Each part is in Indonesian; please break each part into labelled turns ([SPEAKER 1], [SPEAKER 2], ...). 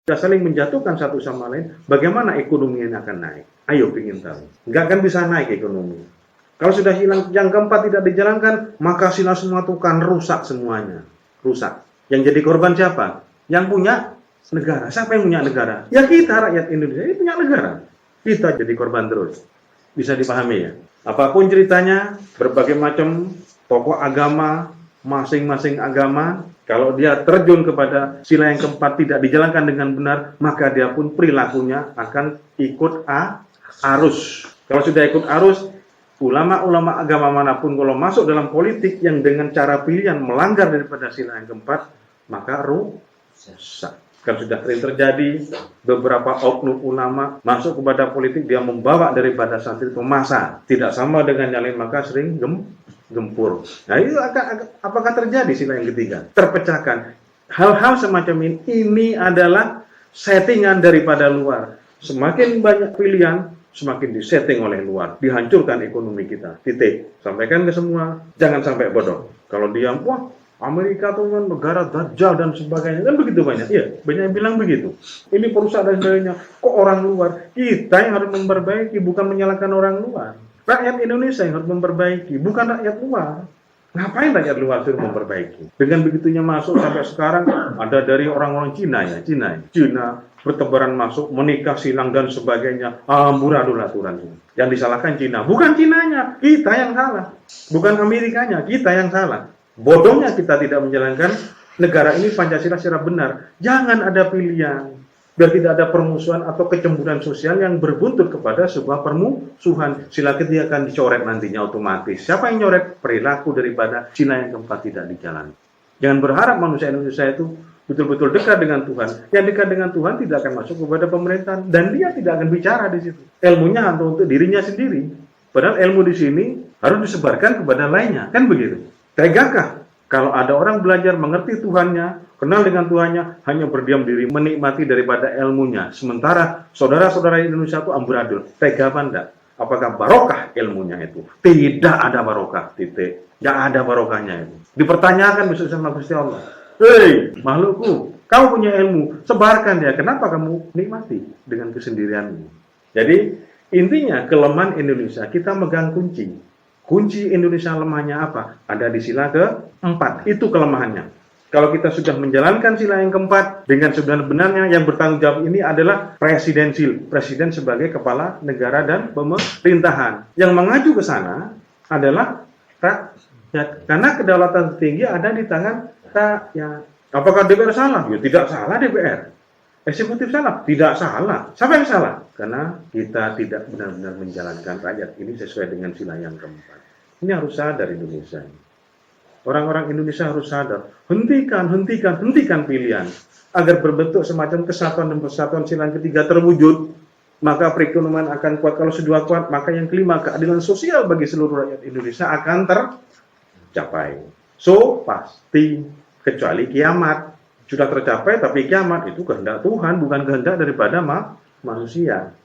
[SPEAKER 1] Kita saling menjatuhkan satu sama lain, bagaimana ekonomi ini akan naik? Ayo pingin tahu. Nggak akan bisa naik ekonomi. Kalau sudah hilang yang keempat tidak dijalankan, maka sila semua itu kan rusak semuanya. Rusak. Yang jadi korban siapa? Yang punya negara. Siapa yang punya negara? Ya kita, rakyat Indonesia. Ini punya negara. Kita jadi korban terus. Bisa dipahami ya? Apapun ceritanya, berbagai macam tokoh agama, masing-masing agama, kalau dia terjun kepada sila yang keempat tidak dijalankan dengan benar, maka dia pun perilakunya akan ikut arus. Kalau sudah ikut arus, ulama-ulama agama manapun kalau masuk dalam politik yang dengan cara pilihan melanggar daripada sila yang keempat, maka rusak. Kan sudah sering terjadi beberapa oknum ulama masuk kepada politik, dia membawa daripada santri itu masa tidak sama dengan yang lain, maka sering gempur. Nah itu apakah terjadi sila yang ketiga? Terpecahkan. Hal-hal semacam ini adalah settingan daripada luar. Semakin banyak pilihan, semakin disetting oleh luar. Dihancurkan ekonomi kita. Titik. Sampaikan ke semua. Jangan sampai bodoh. Kalau diam, wah Amerika itu kan negara dajjal dan sebagainya. Kan begitu banyak. Iya, banyak yang bilang begitu. Ini perusahaan dan sebagainya. Kok orang luar? Kita yang harus memperbaiki, bukan menyalahkan orang luar. Rakyat Indonesia yang harus memperbaiki, bukan rakyat luar. Ngapain rakyat luar suruh memperbaiki? Dengan begitunya masuk sampai sekarang, ada dari orang-orang Cina ya. Cina bertebaran masuk, menikah silang dan sebagainya. Amburadul aturan. Yang disalahkan Cina. Bukan Cinanya, kita yang salah. Bukan Amerikanya, kita yang salah. Bodohnya kita tidak menjalankan negara ini Pancasila secara benar. Jangan ada pilihan. Biar tidak ada permusuhan atau kecemburuan sosial yang berbuntut kepada sebuah permusuhan. Sila ketiga akan dicoret nantinya otomatis. Siapa yang nyoret? Perilaku daripada sila yang keempat tidak dijalankan. Jangan berharap manusia Indonesia itu betul-betul dekat dengan Tuhan. Yang dekat dengan Tuhan tidak akan masuk kepada pemerintahan. Dan dia tidak akan bicara di situ. Ilmunya untuk dirinya sendiri. Padahal ilmu di sini harus disebarkan kepada lainnya. Kan begitu? Tegakah kalau ada orang belajar mengerti Tuhannya, kenal dengan Tuhannya, hanya berdiam diri, menikmati daripada ilmunya. Sementara saudara-saudara Indonesia itu amburadul. Tega apa enggak? Apakah barokah ilmunya itu? Tidak ada barokah, titik. Tidak ada barokahnya itu. Dipertanyakan besok sama Gusti Allah. Hei, makhlukku, kamu punya ilmu, sebarkan ya. Kenapa kamu nikmati dengan kesendirianmu? Jadi, intinya kelemahan Indonesia, kita megang kunci. Kunci Indonesia lemahnya apa? Ada di sila keempat. Itu kelemahannya. Kalau kita sudah menjalankan sila yang keempat dengan sebenar-benarnya, yang bertanggung jawab ini adalah presidensil. Presiden sebagai kepala negara dan pemerintahan. Yang mengacu ke sana adalah rakyat. Karena kedaulatan tertinggi ada di tangan rakyat. Apakah DPR salah? Ya tidak salah DPR. Eksekutif salah? Tidak salah. Siapa yang salah? Karena kita tidak benar-benar menjalankan rakyat ini sesuai dengan sila yang keempat. Ini harus sadar Indonesia. Orang-orang Indonesia harus sadar. Hentikan pilihan. Agar berbentuk semacam kesatuan dan persatuan sila yang ketiga terwujud. Maka perekonomian akan kuat. Kalau sudah kuat, maka yang kelima, keadilan sosial bagi seluruh rakyat Indonesia akan tercapai. So, pasti. Kecuali kiamat. Sudah tercapai, tapi kiamat itu kehendak Tuhan, bukan kehendak daripada manusia.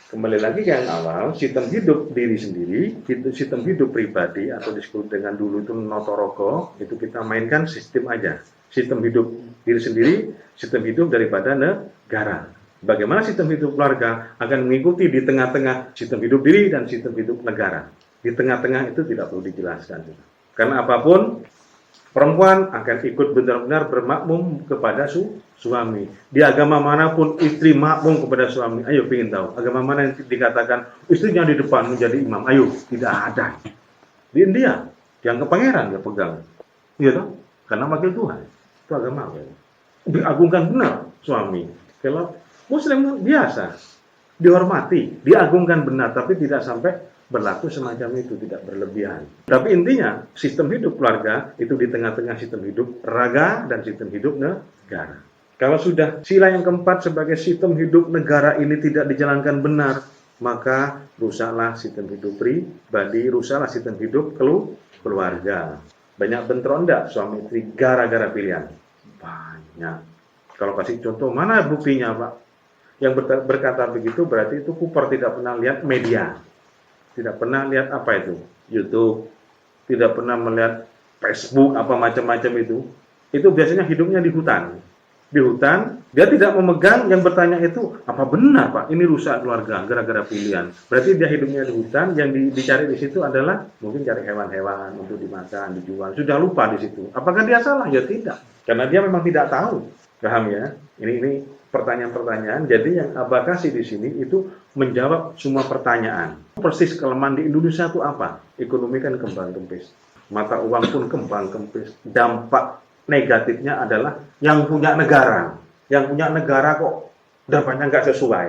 [SPEAKER 1] Kembali lagi ke yang awal, sistem hidup diri sendiri, sistem hidup pribadi, atau disebut dengan dulu itu notoroko, itu kita mainkan sistem aja. Sistem hidup diri sendiri, sistem hidup daripada negara. Bagaimana sistem hidup keluarga akan mengikuti di tengah-tengah sistem hidup diri dan sistem hidup negara. Di tengah-tengah itu tidak perlu dijelaskan. Karena apapun, perempuan akan ikut benar-benar bermakmum kepada suami. Di agama manapun istri makmum kepada suami. Ayo ingin tahu. Agama mana yang dikatakan istrinya di depan menjadi imam? Ayo, tidak ada. Di India, yang ke pangeran dia pegang. Iya toh? Karena wakil Tuhan. Itu agama apa? Diagungkan benar suami. Kalau Muslim biasa. Dihormati, diagungkan benar, tapi tidak sampai berlaku semacam itu, tidak berlebihan. Tapi intinya, sistem hidup keluarga itu di tengah-tengah sistem hidup raga dan sistem hidup negara. Kalau sudah sila yang keempat sebagai sistem hidup negara ini tidak dijalankan benar, maka rusaklah sistem hidup pribadi, rusaklah sistem hidup keluarga. Banyak bentrok enggak suami istri gara-gara pilihan? Banyak. Kalau kasih contoh, mana buktinya Pak? Yang berkata begitu berarti itu Cooper tidak pernah lihat media. Tidak pernah lihat apa itu, YouTube, tidak pernah melihat Facebook, apa macam-macam itu biasanya hidupnya di hutan. di hutan, dia tidak memegang, yang bertanya itu, apa benar Pak, ini rusak keluarga gara-gara pilihan. Berarti dia hidupnya di hutan, yang dicari di situ adalah mungkin cari hewan-hewan untuk dimakan, dijual. Sudah lupa di situ. Apakah dia salah? Ya tidak. Karena dia memang tidak tahu. Paham ya? Ini pertanyaan-pertanyaan. Jadi yang Abah kasih di sini itu menjawab semua pertanyaan. Persis kelemahan di Indonesia itu apa? Ekonomi kan kembang kempis. Mata uang pun kembang kempis. Dampak negatifnya adalah yang punya negara. Yang punya negara kok dampaknya nggak sesuai.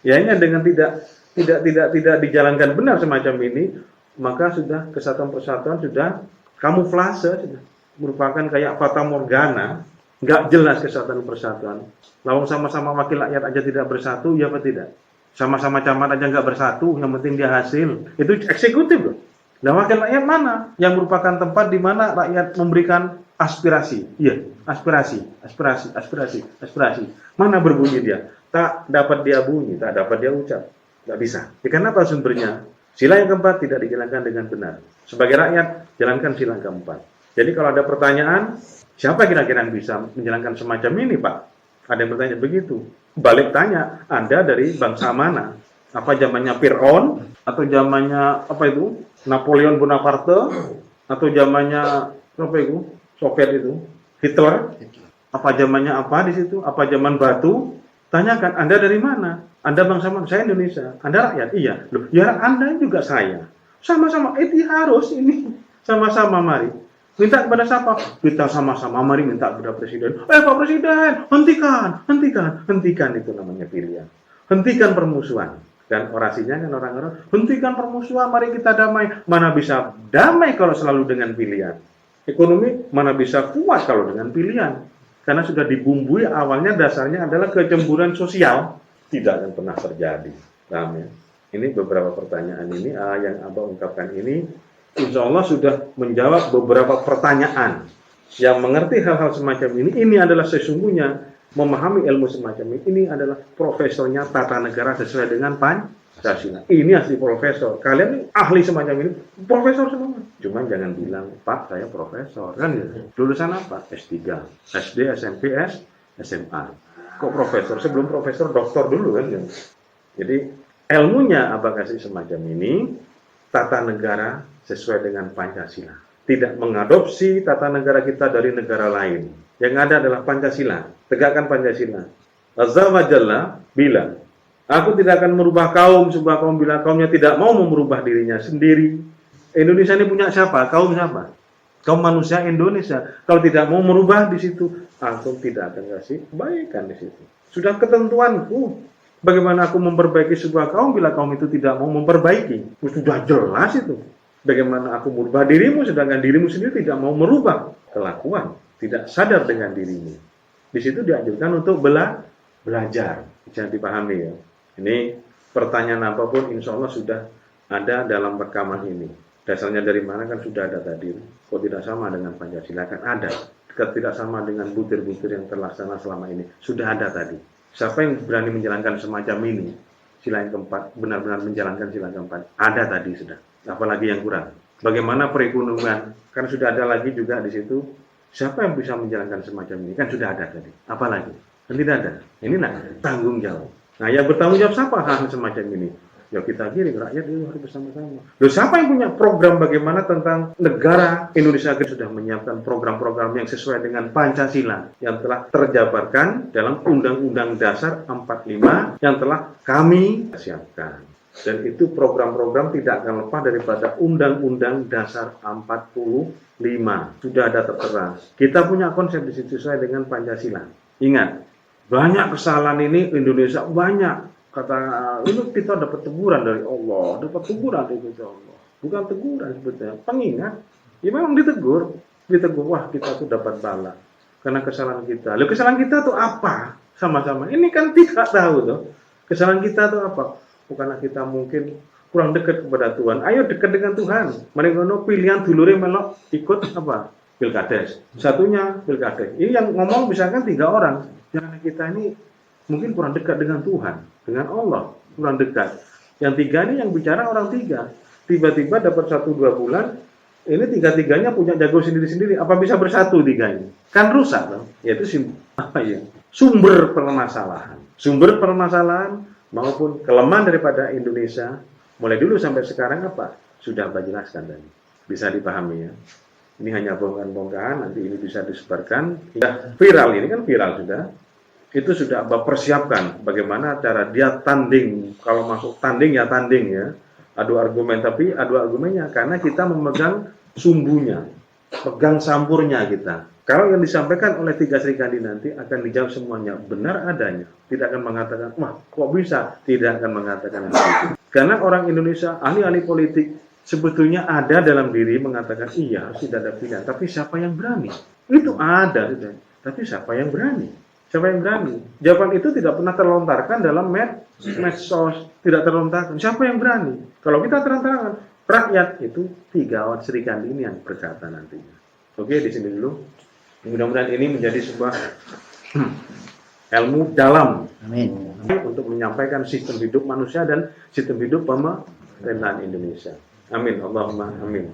[SPEAKER 1] Ya ini dengan tidak dijalankan benar semacam ini, maka sudah kesatuan persatuan sudah kamuflase, sudah merupakan kayak fata morgana, nggak jelas kesatuan persatuan. Lawang sama-sama wakil rakyat aja tidak bersatu, ya apa tidak? Sama-sama camat aja nggak bersatu, yang penting dia hasil. Itu eksekutif loh. Nah wakil rakyat mana? Yang merupakan tempat di mana rakyat memberikan aspirasi. Iya, aspirasi. Mana berbunyi dia? Tak dapat dia bunyi, tak dapat dia ucap. Nggak bisa. Ya, karena apa sumbernya? Sila yang keempat tidak dijalankan dengan benar. Sebagai rakyat, jalankan sila yang keempat. Jadi kalau ada pertanyaan, siapa kira-kira yang bisa menjalankan semacam ini, Pak? Ada yang bertanya begitu. Balik tanya, Anda dari bangsa mana? Apa zamannya Fir'aun? Atau zamannya apa itu? Napoleon Bonaparte? Atau zamannya apa itu? Soviet itu? Hitler? Apa zamannya apa di situ? Apa zaman batu? Tanyakan, Anda dari mana? Anda bangsa mana? Saya Indonesia. Anda rakyat? Iya. Loh, ya Anda juga saya. Sama-sama. Itu harus ini. Sama-sama mari. Minta kepada siapa? Kita sama-sama mari minta kepada Presiden. Pak Presiden, hentikan itu namanya pilihan. Hentikan permusuhan. Dan orasinya kan orang-orang, hentikan permusuhan, mari kita damai. Mana bisa damai kalau selalu dengan pilihan? Ekonomi mana bisa kuat kalau dengan pilihan? Karena sudah dibumbui awalnya dasarnya adalah kecemburuan sosial. Tidak akan pernah terjadi. Paham ya? Ini beberapa pertanyaan ini yang Abah ungkapkan ini. Insya Allah sudah menjawab beberapa pertanyaan. Yang mengerti hal-hal semacam ini adalah sesungguhnya memahami ilmu semacam ini. Ini adalah profesornya tata negara sesuai dengan Pancasila. Ini asli profesor. Kalian ini ahli semacam ini, profesor semua. Cuman jangan bilang, Pak saya profesor. Kan gitu. Lulusan apa? S3, SD, SMP, SMA. Kok profesor? Sebelum profesor, doktor dulu kan gitu. Jadi ilmunya Abah kasih semacam ini, tata negara sesuai dengan Pancasila. Tidak mengadopsi tata negara kita dari negara lain. Yang ada adalah Pancasila. Tegakkan Pancasila. Azza wa Jalla bilang, aku tidak akan merubah kaum, sebuah kaum bila kaumnya tidak mau merubah dirinya sendiri. Indonesia ini punya siapa? Kaum siapa? Kaum manusia Indonesia. Kalau tidak mau merubah di situ, aku tidak akan kasih kebaikan di situ. Sudah ketentuanku. Bagaimana aku memperbaiki sebuah kaum bila kaum itu tidak mau memperbaiki? Sudah jelas itu. Bagaimana aku merubah dirimu sedangkan dirimu sendiri tidak mau merubah kelakuan, tidak sadar dengan dirimu. Di situ dianjurkan untuk belajar. Jangan dipahami ya. Ini pertanyaan apapun insya Allah sudah ada dalam rekaman ini. Dasarnya dari mana kan sudah ada tadi. Kok tidak sama dengan Pancasila kan ada. Tidak sama dengan butir-butir yang terlaksana selama ini. Sudah ada tadi. Siapa yang berani menjalankan semacam ini? Sila yang keempat, benar-benar menjalankan sila keempat. Ada tadi sudah. Apalagi yang kurang. Bagaimana perekonomian? Kan sudah ada lagi juga di situ. Siapa yang bisa menjalankan semacam ini? Kan sudah ada tadi. Apalagi? Kan tidak ada. Inilah tanggung jawab. Nah, yang bertanggung jawab siapa hal semacam ini? Ya kita giring rakyat itu harus bersama-sama. Loh, siapa yang punya program bagaimana tentang negara Indonesia sudah menyiapkan program-program yang sesuai dengan Pancasila yang telah terjabarkan dalam Undang-Undang Dasar 45 yang telah kami siapkan. Dan itu program-program tidak akan lepas daripada Undang-Undang Dasar 45. Sudah ada tertera. Kita punya konsep di situ sesuai dengan Pancasila. Ingat, banyak kesalahan ini Indonesia banyak. Kata ini kita dapat teguran dari Allah, dapat teguran dari Allah. Bukan teguran sebetulnya, pengingat. Ya memang ditegur, wah kita tuh dapat bala karena kesalahan kita. Lalu kesalahan kita tuh apa? Sama-sama. Ini kan tidak tahu tuh. Kesalahan kita tuh apa? Bukanlah kita mungkin kurang dekat kepada Tuhan. Ayo dekat dengan Tuhan. Mereka pilihan dulure melok ikut apa? Pilkades. Satunya Pilkades. Ini yang ngomong misalkan 3 orang. Jangan kita ini mungkin kurang dekat dengan Tuhan, dengan Allah, kurang dekat. Yang 3 ini yang bicara orang 3. Tiba-tiba dapat 1-2 bulan, Ini tiga-tiganya punya jago sendiri-sendiri. Apa bisa bersatu tiganya? Kan rusak dong. Yaitu sumber permasalahan. Sumber permasalahan maupun kelemahan daripada Indonesia mulai dulu sampai sekarang apa? Sudah Mbak jelaskan tadi. Bisa dipahami ya. Ini hanya bongkahan-bongkahan, nanti ini bisa disebarkan. Sudah viral, ini kan viral sudah. Itu sudah Mbak persiapkan bagaimana cara dia tanding. Kalau masuk tanding ya tanding ya. Adu argumen, tapi adu argumennya karena kita memegang sumbunya, pegang sampurnya kita. Kalau yang disampaikan oleh tiga Serikandi nanti akan dijawab semuanya benar adanya. Tidak akan mengatakan, wah kok bisa? Tidak akan mengatakan itu. Karena orang Indonesia, ahli-ahli politik, sebetulnya ada dalam diri mengatakan, iya harus tidak ada pilihan. Tapi siapa yang berani? Itu ada. Tapi siapa yang berani? Siapa yang berani? Jawaban itu tidak pernah terlontarkan dalam medsos, tidak terlontarkan. Siapa yang berani? Kalau kita terang-terangan, rakyat itu tiga Serikandi ini yang berkata nantinya. Oke, di sini dulu. Mudah-mudahan ini menjadi sebuah ilmu dalam.
[SPEAKER 2] Amin.
[SPEAKER 1] Untuk menyampaikan sistem hidup manusia dan sistem hidup pemerintahan Indonesia. Amin. Allahumma amin.